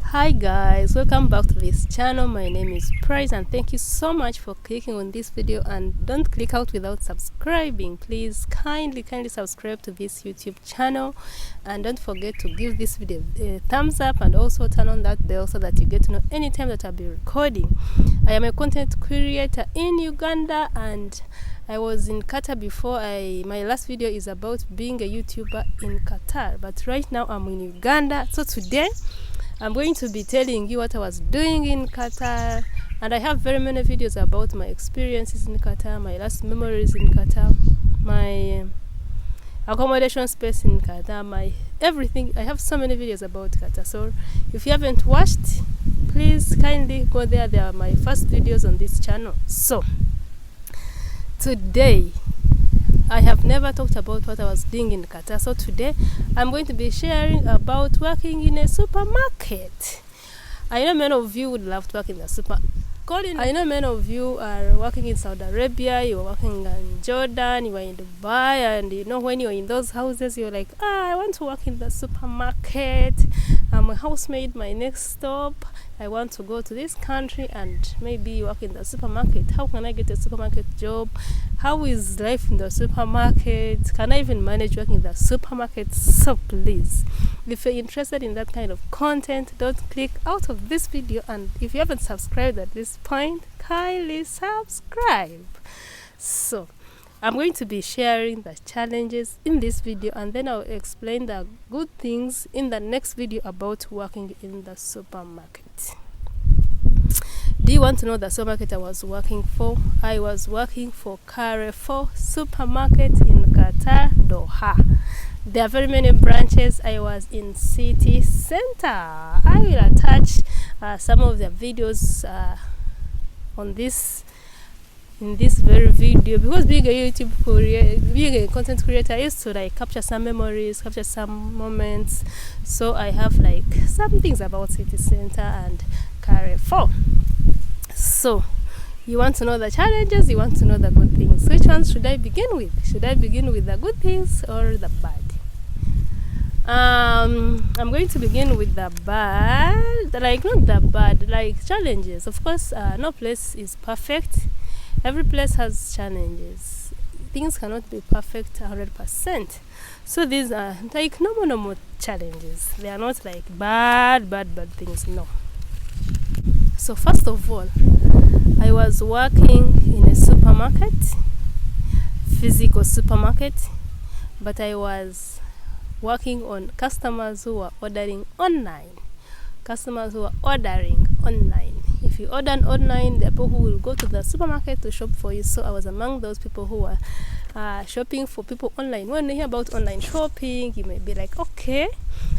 Hi guys, welcome back to this channel. My name is Price and thank you so much for clicking on this video, and don't click out without subscribing. Please kindly subscribe to this YouTube channel, and don't forget to give this video a thumbs up and also turn on that bell so that you get to know anytime that I'll be recording. I am a content creator in Uganda and I was in Qatar before. My last video is about being a YouTuber in Qatar, but right now I'm in Uganda. So today I'm going to be telling you what I was doing in Qatar, and I have very many videos about my experiences in Qatar, my last memories in Qatar, my accommodation space in Qatar, my everything. I have so many videos about Qatar, so if you haven't watched, please kindly go there. They are my first videos on this channel. So today I have never talked about what I was doing in Qatar, so today I'm going to be sharing about working in a supermarket. I know many of you would love to work in the supermarket. I know many of you are working in Saudi Arabia, you're working in Jordan, you are in Dubai, and you know when you're in those houses, you're like, I want to work in the supermarket. I'm a housemaid, my next stop. I want to go to this country and maybe work in the supermarket. How can I get a supermarket job? How is life in the supermarket? Can I even manage working in the supermarket? So please, if you're interested in that kind of content, don't click out of this video, and if you haven't subscribed at this point, kindly subscribe. So I'm going to be sharing the challenges in this video, and then I'll explain the good things in the next video about working in the supermarket. Do you want to know the supermarket I was working for? I was working for Carrefour supermarket in Qatar, Doha. There are very many branches. I was in city center. I will attach some of the videos on this in this very video, because being a content creator, I used to like capture some memories, capture some moments. So I have like some things about city center and Carrefour. So you want to know the challenges, you want to know the good things. Which ones should I begin with? Should I begin with the good things or the bad? I'm going to begin with the bad, like not the bad, like challenges. Of course, no place is perfect. Every place has challenges. Things cannot be perfect 100%. So these are like normal challenges. They are not like bad things, no. So first of all, I was working in a supermarket, physical supermarket, but I was working on customers who were ordering online. If you order online, there are people who will go to the supermarket to shop for you. So I was among those people who were shopping for people online. When you hear about online shopping, you may be like, okay,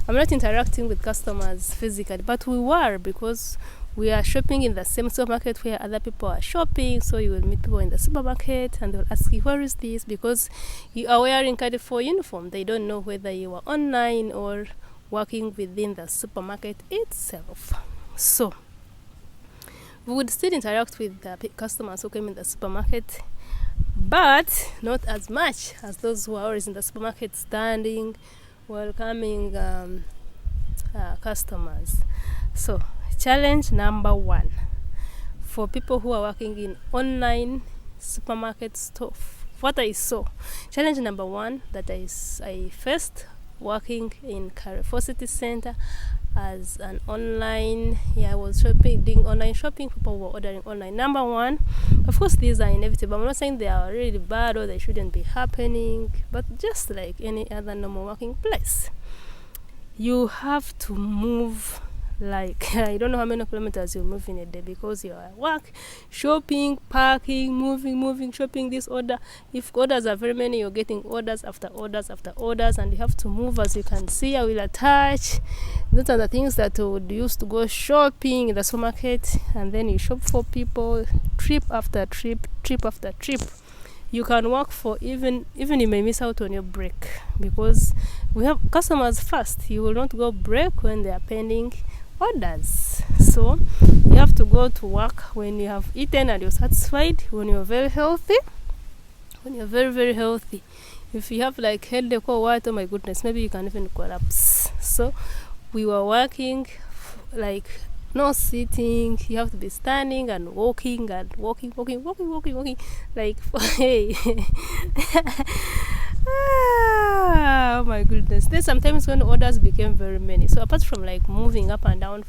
I'm not interacting with customers physically, but we were, because we are shopping in the same supermarket where other people are shopping. So you will meet people in the supermarket and they'll ask you, where is this? Because you are wearing carrefour uniform. They don't know whether you are online or working within the supermarket itself. So we would still interact with the customers who came in the supermarket, but not as much as those who are always in the supermarket standing, welcoming customers. So challenge number one for people who are working in online supermarket stuff, what I saw. Challenge number one that I faced working in Carrefour City Center as an online, I was doing online shopping. People were ordering online. Number one, of course, these are inevitable. I'm not saying they are really bad or they shouldn't be happening, but just like any other normal working place, you have to move. Like I don't know how many kilometers you move in a day, because you're at work, shopping, parking, moving, shopping, this order. If orders are very many, you're getting orders after orders, and you have to move. As you can see, I will attach. Those are the things that would use to go shopping in the supermarket, and then you shop for people, trip after trip. You can work for even you may miss out on your break, because we have customers first. You will not go break when they are pending orders. So you have to go to work when you have eaten and you're satisfied, when you're very healthy. When you're very healthy, If you have like headache or what, oh my goodness, maybe you can even collapse. So we were working like no sitting. You have to be standing and walking and walking, like hey. Oh my goodness. Then sometimes when orders became very many, so apart from like moving up and down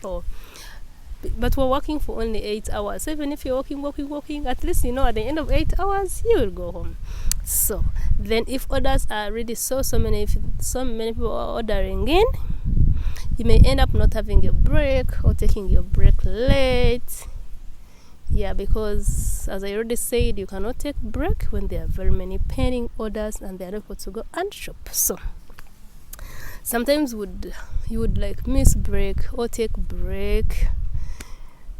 but we're working for only 8 hours. So even if you're walking, at least at the end of 8 hours you will go home. So then if orders are really so many people are ordering in, you may end up not having a break or taking your break late. Yeah, because as I already said, you cannot take break when there are very many pending orders and they are able to go and shop. So sometimes you would like miss break or take break.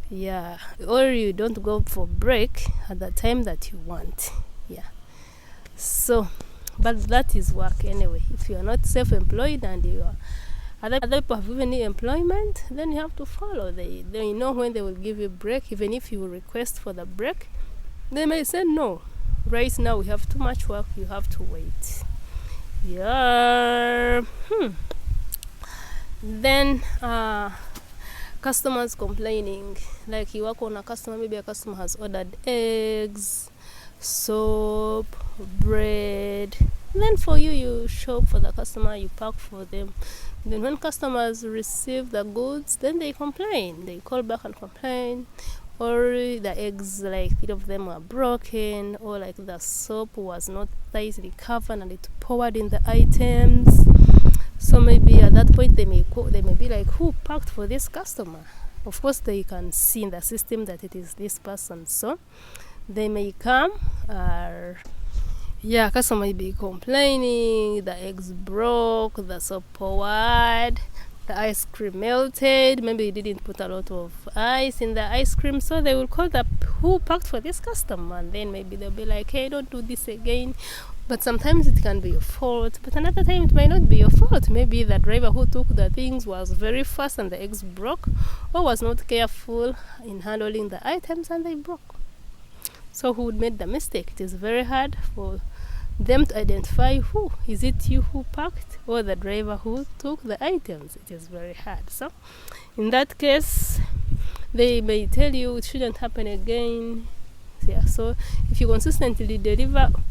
Yeah, or you don't go for break at the time that you want. Yeah. So, but that is work anyway. If you are not self-employed and you are other people have given you employment, then you have to follow. They know when they will give you break. Even if you request for the break, they may say no. Right now we have too much work. You have to wait. Yeah. Then customers complaining. Like you work on a customer, maybe a customer has ordered eggs, soap, bread. Then for you shop for the customer, you pack for them. Then when customers receive the goods, then they complain. They call back and complain. Or the eggs, like 3 of them were broken, or like the soap was not tightly covered and it poured in the items. So maybe at that point they may be like, who packed for this customer? Of course they can see in the system that it is this person. So they may come, customer may be complaining, the eggs broke, the soap poured, the ice cream melted, maybe you didn't put a lot of ice in the ice cream. So they will call up who packed for this customer, and then maybe they'll be like, hey, don't do this again. But sometimes it can be your fault, but another time it might not be your fault. Maybe the driver who took the things was very fast and the eggs broke, or was not careful in handling the items and they broke. So who made the mistake? It is very hard for them to identify who. Is it you who packed or the driver who took the items? It is very hard. So in that case, they may tell you it shouldn't happen again. Yeah, so if you consistently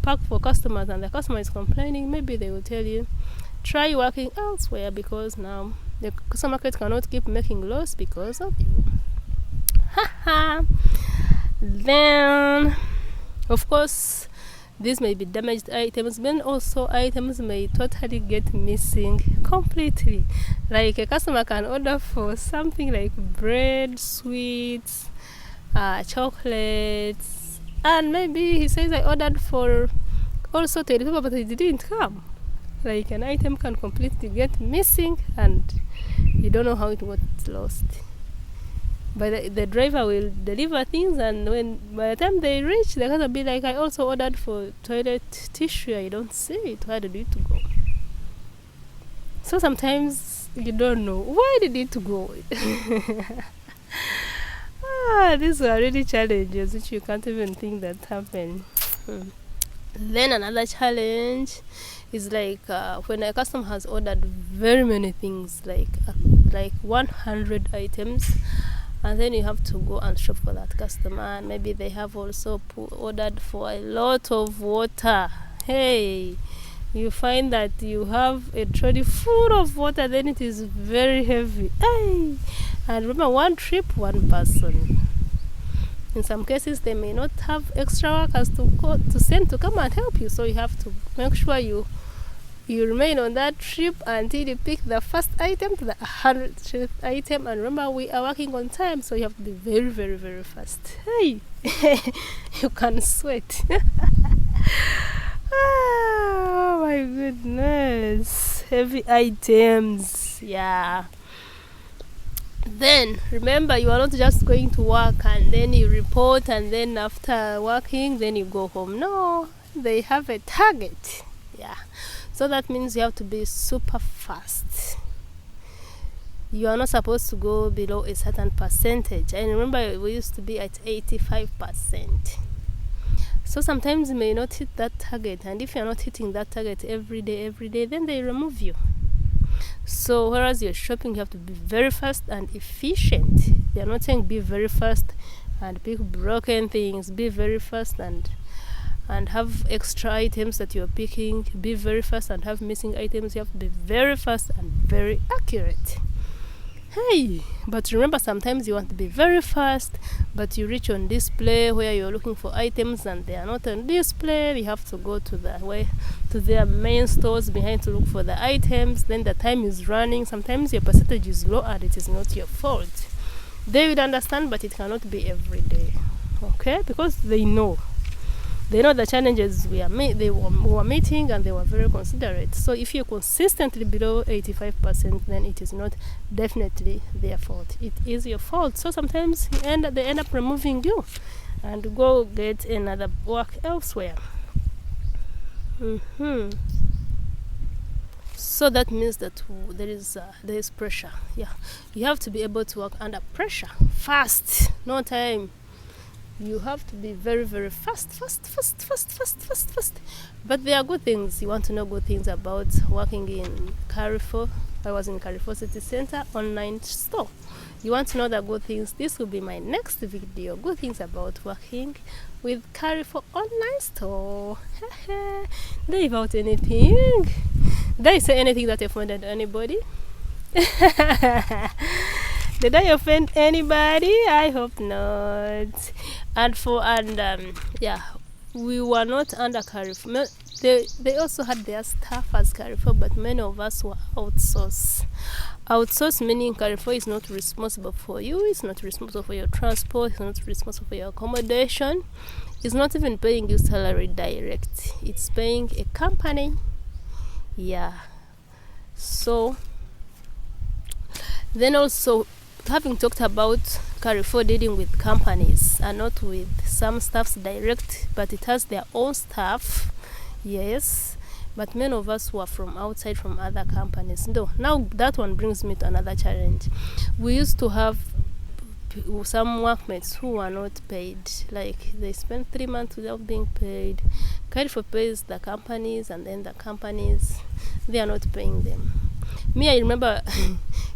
pack for customers and the customer is complaining, maybe they will tell you, try working elsewhere, because now the supermarket cannot keep making loss because of you. Then, of course, these may be damaged items, but also items may totally get missing completely. Like a customer can order for something like bread, sweets, chocolates, and maybe he says I ordered for also toilet paper, but it didn't come. Like an item can completely get missing and you don't know how it got lost. But the driver will deliver things, and by the time they reach, they're gonna be like, I also ordered for toilet tissue, I don't see it, where did it go? So sometimes you don't know, where did it go? These are really challenges which you can't even think that happen. Then another challenge is like when a customer has ordered very many things, like 100 items, and then you have to go and shop for that customer, and maybe they have also ordered for a lot of water. Hey, you find that you have a trolley full of water, then it is very heavy. Hey, and remember, one trip, one person. In some cases, they may not have extra workers to send to come and help you, so you have to make sure you remain on that trip until you pick the first item to the 100th item. And remember, we are working on time, so you have to be very, very, very fast. Hey, you can sweat. Oh my goodness, heavy items. Yeah. Then remember, you are not just going to work and then you report and then after working then you go home. No, they have a target. Yeah, so that means you have to be super fast. You are not supposed to go below a certain percentage. And remember, we used to be at 85%. So sometimes you may not hit that target, and if you're not hitting that target every day, then they remove you. So whereas you're shopping, you have to be very fast and efficient. They're not saying be very fast and pick broken things. Be very fast and have extra items that you're picking. Be very fast and have missing items. You have to be very fast and very accurate. Hey, but remember, sometimes you want to be very fast, but you reach on display where you're looking for items and they are not on display. You have to go to their main stores behind to look for the items. Then the time is running. Sometimes your percentage is low and it is not your fault. They will understand, but it cannot be every day. Okay, because they know the challenges we were meeting, and they were very considerate. So if you're consistently below 85%, then it is not definitely their fault. It is your fault. So sometimes they end up removing you and go get another work elsewhere. So that means that there is pressure. Yeah, you have to be able to work under pressure, fast, no time. You have to be very, very fast. But there are good things. You want to know good things about working in Carrefour. I was in Carrefour City Center online store. You want to know the good things? This will be my next video. Good things about working with Carrefour online store. Did I leave out anything? Did I say anything that offended anybody? Did I offend anybody? I hope not. We were not under Carrefour. They also had their staff as Carrefour, but many of us were outsourced. Outsourced meaning Carrefour is not responsible for you. It's not responsible for your transport. It's not responsible for your accommodation. It's not even paying you salary direct. It's paying a company. Yeah. So then also, having talked about Carrefour dealing with companies and not with some staffs direct, but it has their own staff. Yes, but many of us who are from outside, from other companies. No, now that one brings me to another challenge. We used to have some workmates who were not paid. Like they spent 3 months without being paid. Carrefour pays the companies, and then the companies, they are not paying them. Me, I remember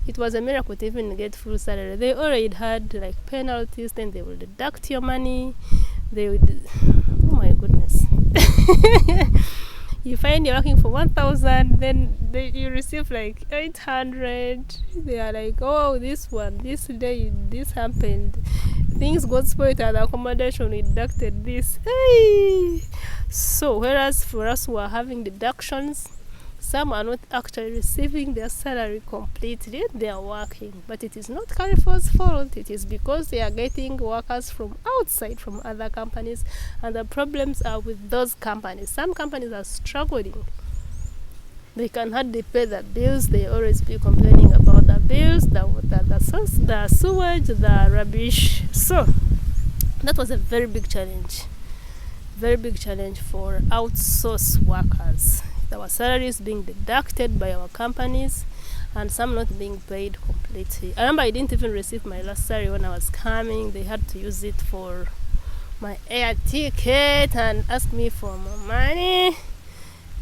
it was a miracle to even get full salary. They already had like penalties, then they will deduct your money. They would, oh my goodness. You find you're working for 1,000, then you receive like 800. They are like, oh, this day, this happened. Things got spoiled at the accommodation, we deducted this. Hey! So, whereas for us who are having deductions, some are not actually receiving their salary completely. They are working, but it is not Carrefour's fault. It is because they are getting workers from outside, from other companies, and the problems are with those companies. Some companies are struggling. They can hardly pay the bills. They always be complaining about the bills, the water, the sewage, the rubbish. So that was a very big challenge for outsourced workers. Our salaries being deducted by our companies, and some not being paid completely. I remember I didn't even receive my last salary when I was coming. They had to use it for my air ticket and ask me for more money.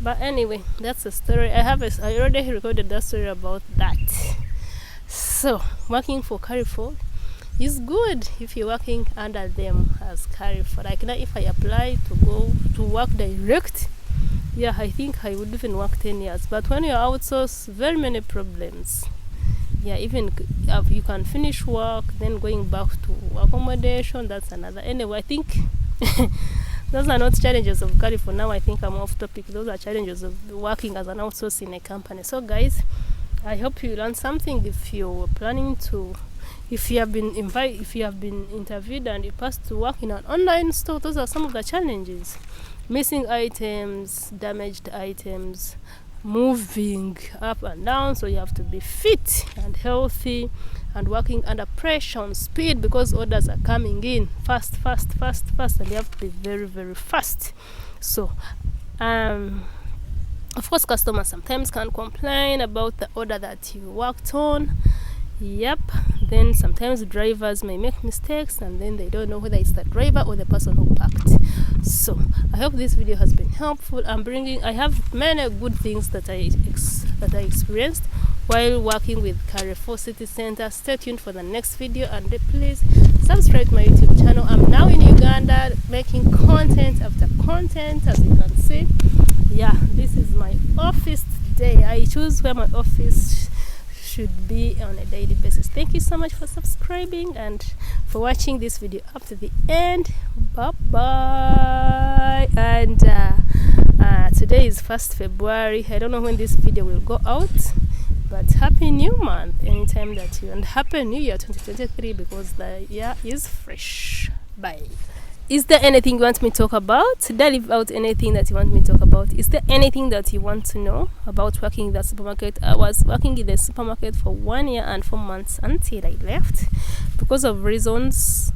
But anyway, that's a story. I already recorded that story about that. So working for Carrefour is good if you're working under them as Carrefour. Like now, if I apply to go to work direct, yeah, I think I would even work 10 years. But when you're outsourced, very many problems. Yeah, even if you can finish work, then going back to accommodation, that's another. Anyway, I think those are not challenges of Carrefour. Now I think I'm off topic. Those are challenges of working as an outsource in a company. So guys, I hope you learned something. If you're planning to, if you have been interviewed and you passed to work in an online store, those are some of the challenges. Missing items, damaged items, moving up and down, so you have to be fit and healthy and working under pressure on speed because orders are coming in fast, and you have to be very, very fast. So of course customers sometimes can complain about the order that you worked on. Yep. Then sometimes drivers may make mistakes, and then they don't know whether it's the driver or the person who packed. So I hope this video has been helpful. I have many good things that I experienced while working with Carrefour City Center. Stay tuned for the next video, and please subscribe to my YouTube channel. I'm now in Uganda making content after content, as you can see. Yeah, this is my office today. I choose where my office should be on a daily basis. Thank you so much for subscribing and for watching this video up to the end. Bye bye. And today is 1st February. I don't know when this video will go out, but happy new month anytime that you, and happy new year 2023, because the year is fresh. Bye. Is there anything you want me to talk about? Did I leave out anything that you want me to talk about? Is there anything that you want to know about working in the supermarket? I was working in the supermarket for 1 year and 4 months until I left because of reasons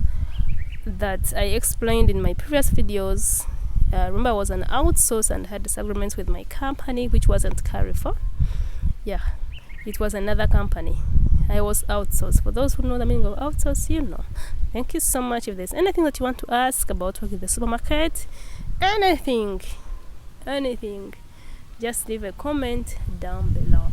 that I explained in my previous videos. Remember, I was an outsource and had disagreements with my company, which wasn't Carrefour. Yeah, it was another company. I was outsourced. For those who know the meaning of outsource, you know. Thank you so much. If there's anything that you want to ask about working in the supermarket, anything, just leave a comment down below.